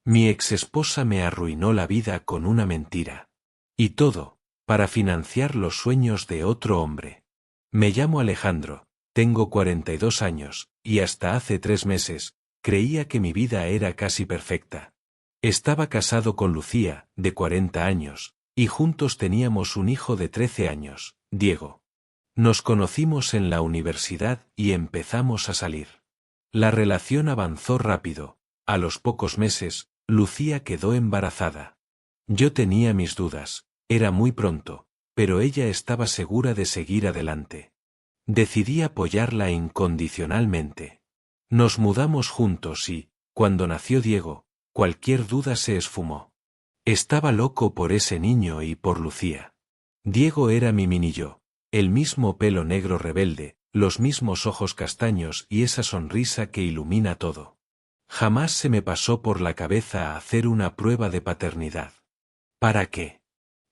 Mi exesposa me arruinó la vida con una mentira. Y todo, para financiar los sueños de otro hombre. Me llamo Alejandro, tengo 42 años, y hasta hace 3 meses, creía que mi vida era casi perfecta. Estaba casado con Lucía, de 40 años, y juntos teníamos un hijo de 13 años, Diego. Nos conocimos en la universidad y empezamos a salir. La relación avanzó rápido. A los pocos meses, Lucía quedó embarazada. Yo tenía mis dudas, era muy pronto, pero ella estaba segura de seguir adelante. Decidí apoyarla incondicionalmente. Nos mudamos juntos y, cuando nació Diego, cualquier duda se esfumó. Estaba loco por ese niño y por Lucía. Diego era mi mini yo, el mismo pelo negro rebelde, los mismos ojos castaños y esa sonrisa que ilumina todo. Jamás se me pasó por la cabeza hacer una prueba de paternidad. ¿Para qué?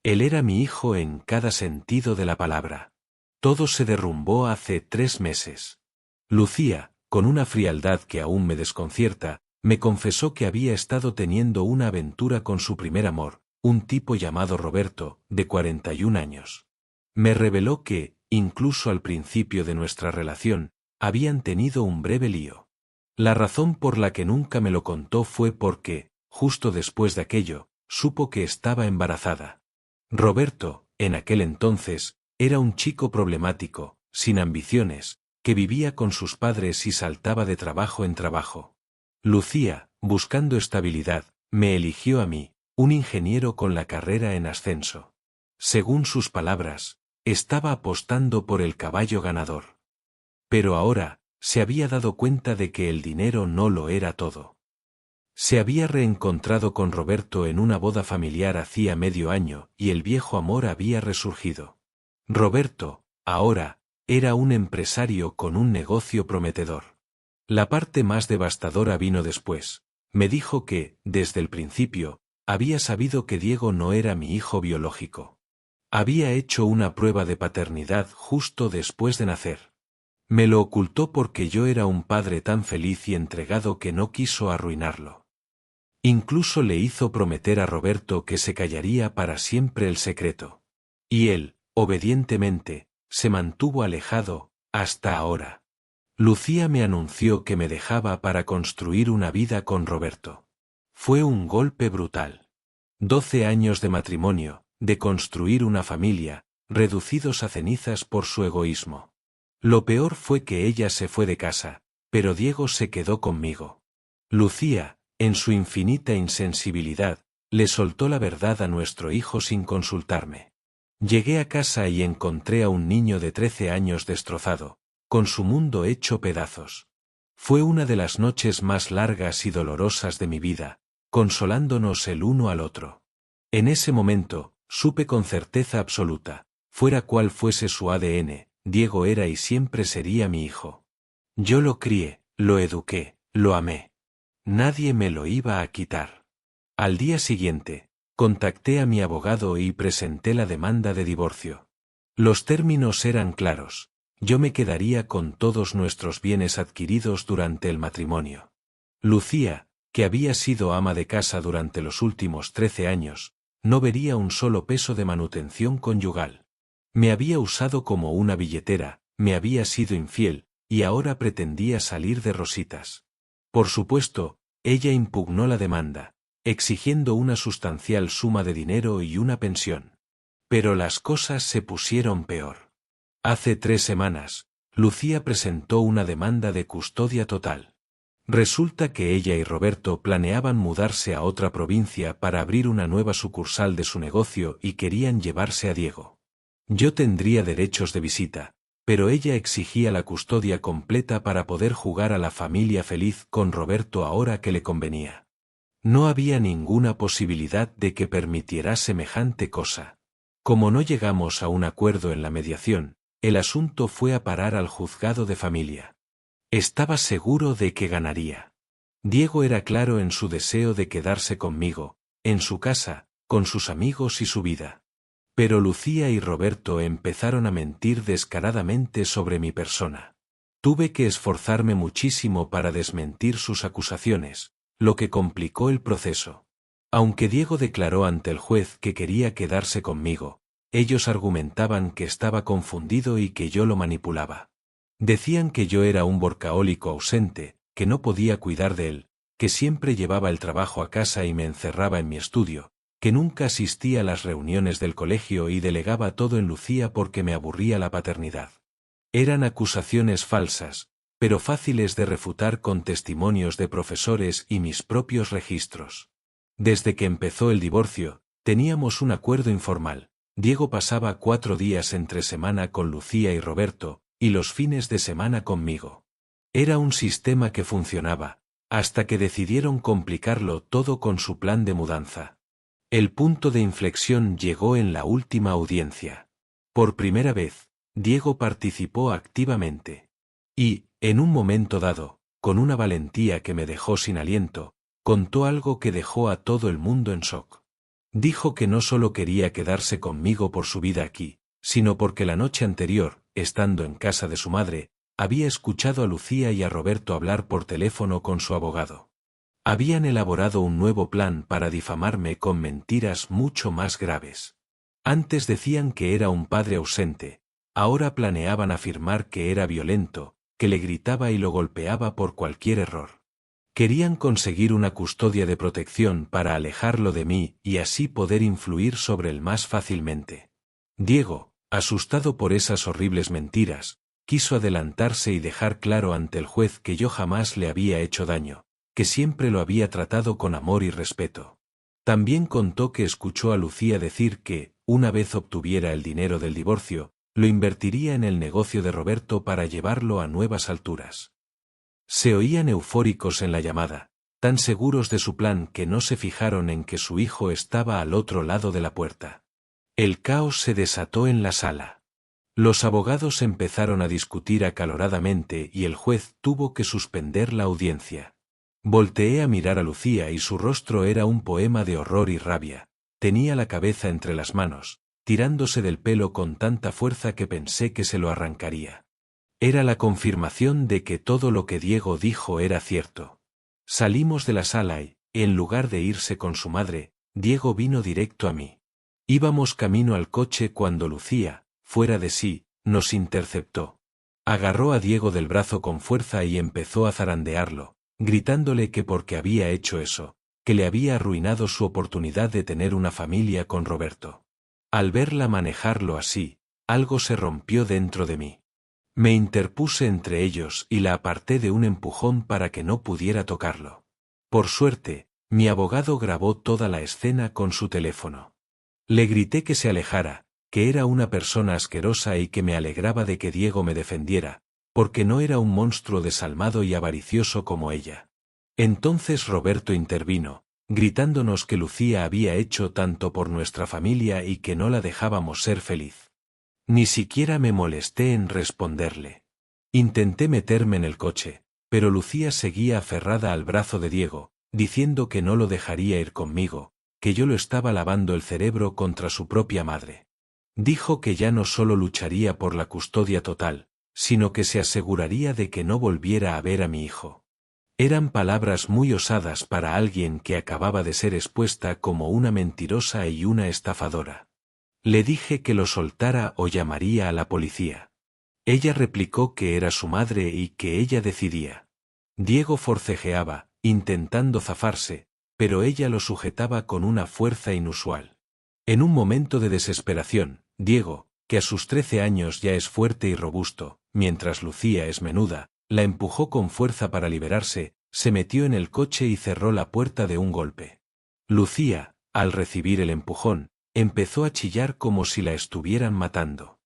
Él era mi hijo en cada sentido de la palabra. Todo se derrumbó hace 3 meses. Lucía, con una frialdad que aún me desconcierta, me confesó que había estado teniendo una aventura con su primer amor, un tipo llamado Roberto, de 41 años. Me reveló que, incluso al principio de nuestra relación, habían tenido un breve lío. La razón por la que nunca me lo contó fue porque, justo después de aquello, supo que estaba embarazada. Roberto, en aquel entonces, era un chico problemático, sin ambiciones, que vivía con sus padres y saltaba de trabajo en trabajo. Lucía, buscando estabilidad, me eligió a mí, un ingeniero con la carrera en ascenso. Según sus palabras, estaba apostando por el caballo ganador. Pero ahora, se había dado cuenta de que el dinero no lo era todo. Se había reencontrado con Roberto en una boda familiar hacía medio año y el viejo amor había resurgido. Roberto, ahora, era un empresario con un negocio prometedor. La parte más devastadora vino después. Me dijo que, desde el principio, había sabido que Diego no era mi hijo biológico. Había hecho una prueba de paternidad justo después de nacer. Me lo ocultó porque yo era un padre tan feliz y entregado que no quiso arruinarlo. Incluso le hizo prometer a Roberto que se callaría para siempre el secreto. Y él, obedientemente, se mantuvo alejado, hasta ahora. Lucía me anunció que me dejaba para construir una vida con Roberto. Fue un golpe brutal. 12 años de matrimonio, de construir una familia, reducidos a cenizas por su egoísmo. Lo peor fue que ella se fue de casa, pero Diego se quedó conmigo. Lucía, en su infinita insensibilidad, le soltó la verdad a nuestro hijo sin consultarme. Llegué a casa y encontré a un niño de 13 años destrozado, con su mundo hecho pedazos. Fue una de las noches más largas y dolorosas de mi vida, consolándonos el uno al otro. En ese momento, supe con certeza absoluta, fuera cual fuese su ADN, Diego era y siempre sería mi hijo. Yo lo crié, lo eduqué, lo amé. Nadie me lo iba a quitar. Al día siguiente, contacté a mi abogado y presenté la demanda de divorcio. Los términos eran claros. Yo me quedaría con todos nuestros bienes adquiridos durante el matrimonio. Lucía, que había sido ama de casa durante los últimos 13 años, no vería un solo peso de manutención conyugal. Me había usado como una billetera, me había sido infiel, y ahora pretendía salir de rositas. Por supuesto, ella impugnó la demanda, exigiendo una sustancial suma de dinero y una pensión. Pero las cosas se pusieron peor. Hace 3 semanas, Lucía presentó una demanda de custodia total. Resulta que ella y Roberto planeaban mudarse a otra provincia para abrir una nueva sucursal de su negocio y querían llevarse a Diego. Yo tendría derechos de visita, pero ella exigía la custodia completa para poder jugar a la familia feliz con Roberto ahora que le convenía. No había ninguna posibilidad de que permitiera semejante cosa. Como no llegamos a un acuerdo en la mediación, el asunto fue a parar al juzgado de familia. Estaba seguro de que ganaría. Diego era claro en su deseo de quedarse conmigo, en su casa, con sus amigos y su vida. Pero Lucía y Roberto empezaron a mentir descaradamente sobre mi persona. Tuve que esforzarme muchísimo para desmentir sus acusaciones. lo que complicó el proceso. Aunque Diego declaró ante el juez que quería quedarse conmigo, ellos argumentaban que estaba confundido y que yo lo manipulaba. Decían que yo era un workahólico ausente, que no podía cuidar de él, que siempre llevaba el trabajo a casa y me encerraba en mi estudio, que nunca asistía a las reuniones del colegio y delegaba todo en Lucía porque me aburría la paternidad. Eran acusaciones falsas, pero fáciles de refutar con testimonios de profesores y mis propios registros. Desde que empezó el divorcio, teníamos un acuerdo informal. Diego pasaba 4 días entre semana con Lucía y Roberto, y los fines de semana conmigo. Era un sistema que funcionaba, hasta que decidieron complicarlo todo con su plan de mudanza. El punto de inflexión llegó en la última audiencia. Por primera vez, Diego participó activamente. Y, en un momento dado, con una valentía que me dejó sin aliento, contó algo que dejó a todo el mundo en shock. Dijo que no solo quería quedarse conmigo por su vida aquí, sino porque la noche anterior, estando en casa de su madre, había escuchado a Lucía y a Roberto hablar por teléfono con su abogado. Habían elaborado un nuevo plan para difamarme con mentiras mucho más graves. Antes decían que era un padre ausente, ahora planeaban afirmar que era violento, que le gritaba y lo golpeaba por cualquier error. Querían conseguir una custodia de protección para alejarlo de mí y así poder influir sobre él más fácilmente. Diego, asustado por esas horribles mentiras, quiso adelantarse y dejar claro ante el juez que yo jamás le había hecho daño, que siempre lo había tratado con amor y respeto. También contó que escuchó a Lucía decir que, una vez obtuviera el dinero del divorcio, lo invertiría en el negocio de Roberto para llevarlo a nuevas alturas. Se oían eufóricos en la llamada, tan seguros de su plan que no se fijaron en que su hijo estaba al otro lado de la puerta. El caos se desató en la sala. Los abogados empezaron a discutir acaloradamente y el juez tuvo que suspender la audiencia. Volteé a mirar a Lucía y su rostro era un poema de horror y rabia. Tenía la cabeza entre las manos, tirándose del pelo con tanta fuerza que pensé que se lo arrancaría. Era la confirmación de que todo lo que Diego dijo era cierto. Salimos de la sala y, en lugar de irse con su madre, Diego vino directo a mí. Íbamos camino al coche cuando Lucía, fuera de sí, nos interceptó. Agarró a Diego del brazo con fuerza y empezó a zarandearlo, gritándole que porque había hecho eso, que le había arruinado su oportunidad de tener una familia con Roberto. Al verla manejarlo así, algo se rompió dentro de mí. Me interpuse entre ellos y la aparté de un empujón para que no pudiera tocarlo. Por suerte, mi abogado grabó toda la escena con su teléfono. Le grité que se alejara, que era una persona asquerosa y que me alegraba de que Diego me defendiera, porque no era un monstruo desalmado y avaricioso como ella. Entonces Roberto intervino, gritándonos que Lucía había hecho tanto por nuestra familia y que no la dejábamos ser feliz. Ni siquiera me molesté en responderle. Intenté meterme en el coche, pero Lucía seguía aferrada al brazo de Diego, diciendo que no lo dejaría ir conmigo, que yo lo estaba lavando el cerebro contra su propia madre. Dijo que ya no solo lucharía por la custodia total, sino que se aseguraría de que no volviera a ver a mi hijo. Eran palabras muy osadas para alguien que acababa de ser expuesta como una mentirosa y una estafadora. Le dije que lo soltara o llamaría a la policía. Ella replicó que era su madre y que ella decidía. Diego forcejeaba, intentando zafarse, pero ella lo sujetaba con una fuerza inusual. En un momento de desesperación, Diego, que a sus 13 años ya es fuerte y robusto, mientras Lucía es menuda, la empujó con fuerza para liberarse, se metió en el coche y cerró la puerta de un golpe. Lucía, al recibir el empujón, empezó a chillar como si la estuvieran matando.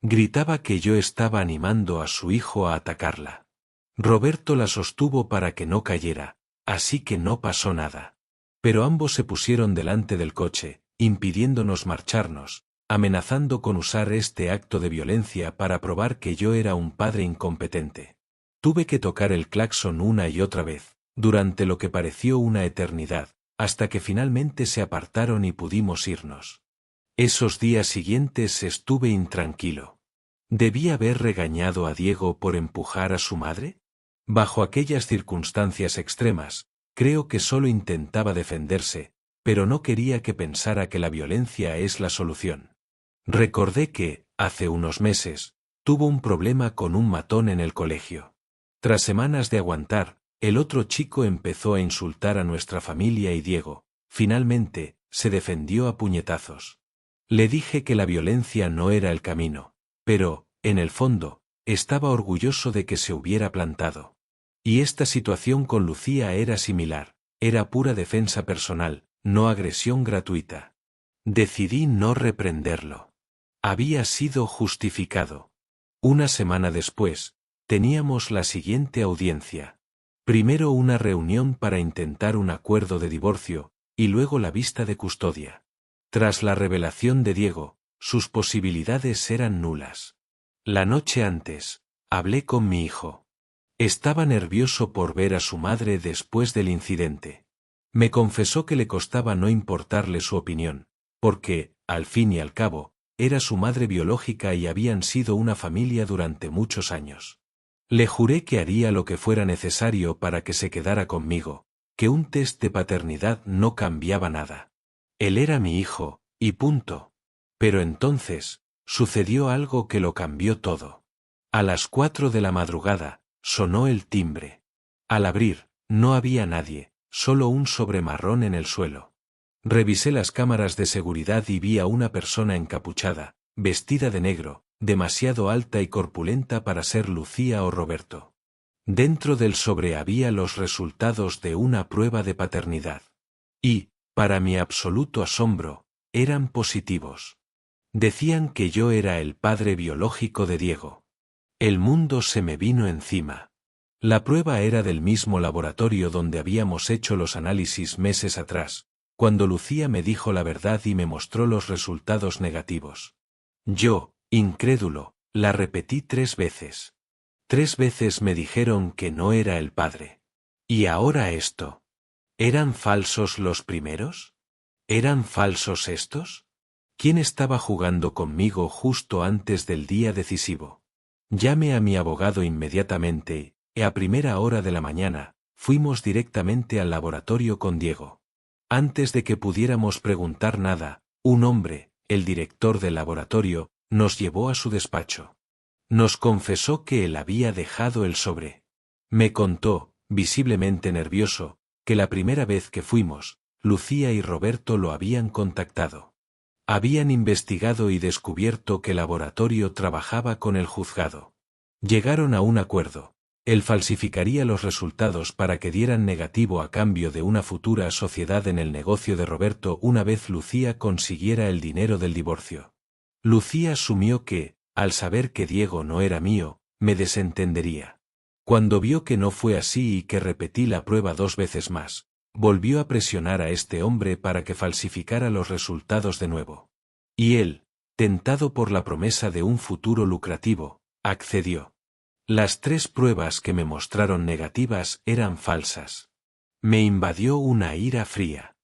Gritaba que yo estaba animando a su hijo a atacarla. Roberto la sostuvo para que no cayera, así que no pasó nada. Pero ambos se pusieron delante del coche, impidiéndonos marcharnos, amenazando con usar este acto de violencia para probar que yo era un padre incompetente. Tuve que tocar el claxon una y otra vez, durante lo que pareció una eternidad, hasta que finalmente se apartaron y pudimos irnos. Esos días siguientes estuve intranquilo. ¿Debía haber regañado a Diego por empujar a su madre? Bajo aquellas circunstancias extremas, Creo que solo intentaba defenderse, pero no quería que pensara que la violencia es la solución. Recordé que, hace unos meses, tuvo un problema con un matón en el colegio. Tras semanas de aguantar, el otro chico empezó a insultar a nuestra familia y Diego, finalmente, se defendió a puñetazos. Le dije que la violencia no era el camino, pero, en el fondo, estaba orgulloso de que se hubiera plantado. Y esta situación con Lucía era similar, era pura defensa personal, no agresión gratuita. Decidí no reprenderlo. Había sido justificado. Una semana después, teníamos la siguiente audiencia. Primero una reunión para intentar un acuerdo de divorcio, y luego la vista de custodia. Tras la revelación de Diego, sus posibilidades eran nulas. La noche antes, hablé con mi hijo. Estaba nervioso por ver a su madre después del incidente. Me confesó que le costaba no importarle su opinión, porque, al fin y al cabo, era su madre biológica y habían sido una familia durante muchos años. Le juré que haría lo que fuera necesario para que se quedara conmigo, que un test de paternidad no cambiaba nada. Él era mi hijo, y punto. Pero entonces, sucedió algo que lo cambió todo. A las 4 de la madrugada, sonó el timbre. Al abrir, no había nadie, solo un sobre marrón en el suelo. Revisé las cámaras de seguridad y vi a una persona encapuchada, vestida de negro, demasiado alta y corpulenta para ser Lucía o Roberto. Dentro del sobre había los resultados de una prueba de paternidad. Y, para mi absoluto asombro, eran positivos. Decían que yo era el padre biológico de Diego. El mundo se me vino encima. La prueba era del mismo laboratorio donde habíamos hecho los análisis meses atrás, cuando Lucía me dijo la verdad y me mostró los resultados negativos. Yo, incrédulo, la repetí 3 veces. 3 veces me dijeron que no era el padre. Y ahora esto. ¿Eran falsos los primeros? ¿Eran falsos estos? ¿Quién estaba jugando conmigo justo antes del día decisivo? Llamé a mi abogado inmediatamente, y a primera hora de la mañana, fuimos directamente al laboratorio con Diego. Antes de que pudiéramos preguntar nada, un hombre, el director del laboratorio, nos llevó a su despacho. Nos confesó que él había dejado el sobre. Me contó, visiblemente nervioso, que la primera vez que fuimos, Lucía y Roberto lo habían contactado. Habían investigado y descubierto que el laboratorio trabajaba con el juzgado. Llegaron a un acuerdo. Él falsificaría los resultados para que dieran negativo a cambio de una futura sociedad en el negocio de Roberto una vez Lucía consiguiera el dinero del divorcio. Lucía asumió que, al saber que Diego no era mío, me desentendería. Cuando vio que no fue así y que repetí la prueba 2 veces más, volvió a presionar a este hombre para que falsificara los resultados de nuevo. Y él, tentado por la promesa de un futuro lucrativo, accedió. Las 3 pruebas que me mostraron negativas eran falsas. Me invadió una ira fría.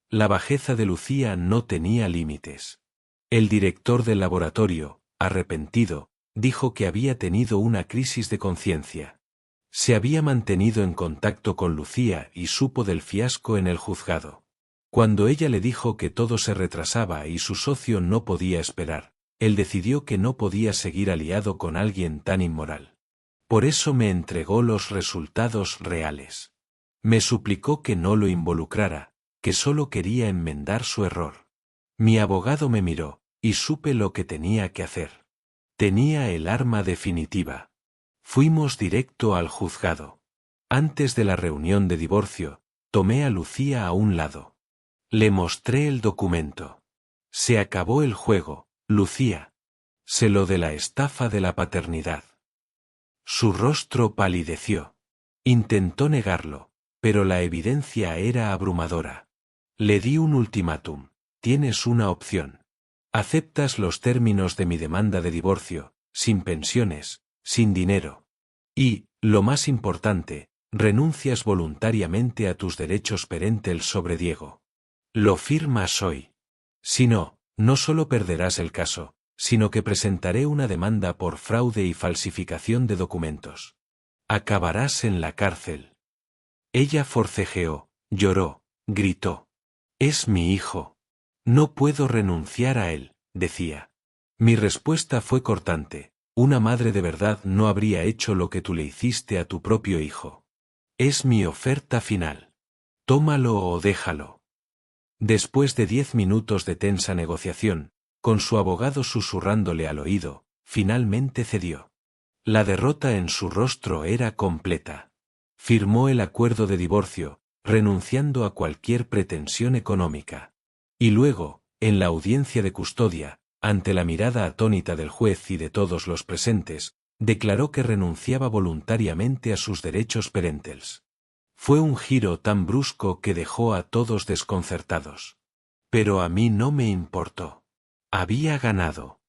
La bajeza de Lucía no tenía límites. El director del laboratorio, arrepentido, dijo que había tenido una crisis de conciencia. Se había mantenido en contacto con Lucía y supo del fiasco en el juzgado. Cuando ella le dijo que todo se retrasaba y su socio no podía esperar, él decidió que no podía seguir aliado con alguien tan inmoral. Por eso me entregó los resultados reales. Me suplicó que no lo involucrara, que solo quería enmendar su error. Mi abogado me miró, y supe lo que tenía que hacer. Tenía el arma definitiva. Fuimos directo al juzgado. Antes de la reunión de divorcio, tomé a Lucía a un lado. Le mostré el documento. Se acabó el juego, Lucía. Se lo de la estafa de la paternidad. Su rostro palideció. Intentó negarlo, pero la evidencia era abrumadora. Le di un ultimátum. Tienes una opción. Aceptas los términos de mi demanda de divorcio, sin pensiones, sin dinero. Y, lo más importante, renuncias voluntariamente a tus derechos parentales sobre Diego. Lo firmas hoy. Si no, no solo perderás el caso, sino que presentaré una demanda por fraude y falsificación de documentos. Acabarás en la cárcel. Ella forcejeó, Lloró, gritó. Es mi hijo. No puedo renunciar a él, decía. Mi respuesta fue cortante. Una madre de verdad no habría hecho lo que tú le hiciste a tu propio hijo. Es mi oferta final. Tómalo o déjalo. Después de 10 minutos de tensa negociación, con su abogado susurrándole al oído, finalmente cedió. La derrota en su rostro era completa. Firmó el acuerdo de divorcio, renunciando a cualquier pretensión económica. Y luego, en la audiencia de custodia, ante la mirada atónita del juez y de todos los presentes, declaró que renunciaba voluntariamente a sus derechos parentales. Fue un giro tan brusco que dejó a todos desconcertados. Pero a mí no me importó. Había ganado.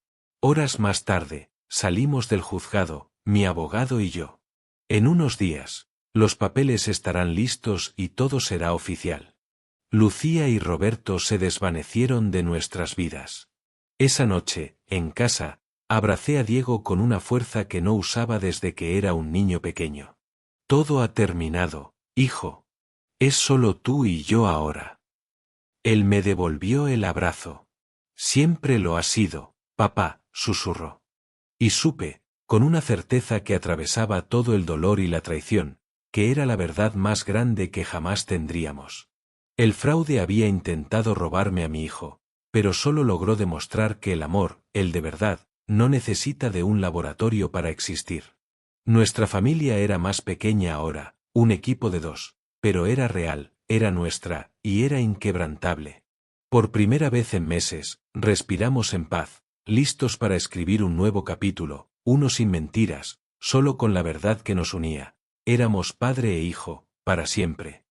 Horas más tarde, salimos del juzgado, mi abogado y yo. En unos días, los papeles estarán listos y todo será oficial. Lucía y Roberto se desvanecieron de nuestras vidas. Esa noche, en casa, abracé a Diego con una fuerza que no usaba desde que era un niño pequeño. Todo ha terminado, hijo. Es solo tú y yo ahora. Él me devolvió el abrazo. Siempre lo ha sido, papá, susurró. Y supe, con una certeza que atravesaba todo el dolor y la traición, que era la verdad más grande que jamás tendríamos. El fraude había intentado robarme a mi hijo, pero solo logró demostrar que el amor, el de verdad, no necesita de un laboratorio para existir. Nuestra familia era más pequeña ahora, un equipo de 2, pero era real, era nuestra, y era inquebrantable. Por primera vez en meses, respiramos en paz, listos para escribir un nuevo capítulo, uno sin mentiras, solo con la verdad que nos unía. Éramos padre e hijo, para siempre.